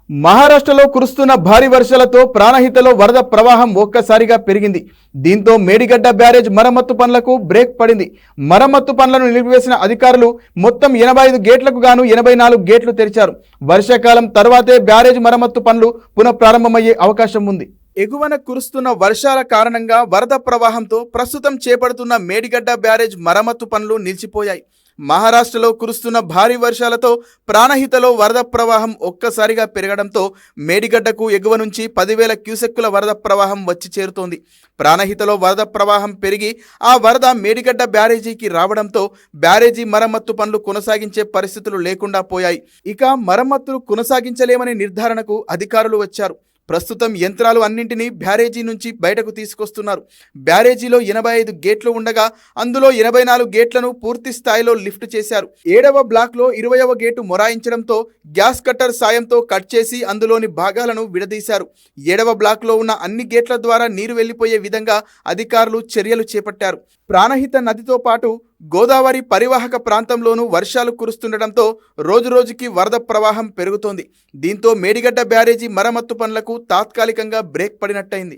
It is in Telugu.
మహారాష్ట్రలో కురుస్తున్న భారీ వర్షాలతో ప్రాణహితలో వరద ప్రవాహం ఒక్కసారిగా పెరిగింది. దీంతో మేడిగడ్డ బ్యారేజ్ మరమ్మత్తు పనులకు బ్రేక్ పడింది. మరమ్మత్తు పనులను నిలిపివేసిన అధికారులు మొత్తం 85 గేట్లకు గాను 84 గేట్లు తెరిచారు. వర్షాకాలం తర్వాతే బ్యారేజ్ మరమ్మత్తు పనులు పునఃప్రారంభమయ్యే అవకాశం ఉంది. ఎగువన కురుస్తున్న వర్షాల కారణంగా వరద ప్రవాహంతో ప్రస్తుతం చేపడుతున్న మేడిగడ్డ బ్యారేజ్ మరమ్మత్తు పనులు నిలిచిపోయాయి. మహారాష్ట్రలో కురుస్తున్న భారీ వర్షాలతో ప్రాణహితలో వరద ప్రవాహం ఒక్కసారిగా పెరగడంతో మేడిగడ్డకు ఎగువ నుంచి 10,000 క్యూసెక్కుల వరద ప్రవాహం వచ్చి చేరుతోంది. ప్రాణహితలో వరద ప్రవాహం పెరిగి ఆ వరద మేడిగడ్డ బ్యారేజీకి రావడంతో బ్యారేజీ మరమ్మత్తు పనులు కొనసాగించే పరిస్థితులు లేకుండా పోయాయి. ఇక మరమ్మతులు కొనసాగించలేమనే నిర్ధారణకు అధికారులు వచ్చారు. ప్రస్తుతం యంత్రాలు అన్నింటినీ బ్యారేజీ నుంచి బయటకు తీసుకొస్తున్నారు. బ్యారేజీలో 85 గేట్లు ఉండగా అందులో 84 గేట్లను పూర్తి స్థాయిలో లిఫ్ట్ చేశారు. 7వ బ్లాక్లో 20వ గేటు మొరాయించడంతో గ్యాస్ కట్టర్ సాయంతో కట్ చేసి అందులోని భాగాలను విడదీశారు. 7వ బ్లాక్లో ఉన్న అన్ని గేట్ల ద్వారా నీరు వెళ్లిపోయే విధంగా అధికారులు చర్యలు చేపట్టారు. ప్రాణహిత నదితో పాటు గోదావరి పరివాహక ప్రాంతంలోనూ వర్షాలు కురుస్తుండటంతో రోజురోజుకి వరద ప్రవాహం పెరుగుతోంది. దీంతో మేడిగడ్డ బ్యారేజీ మరమ్మత్తు పనులకు తాత్కాలికంగా బ్రేక్ పడినట్టయింది.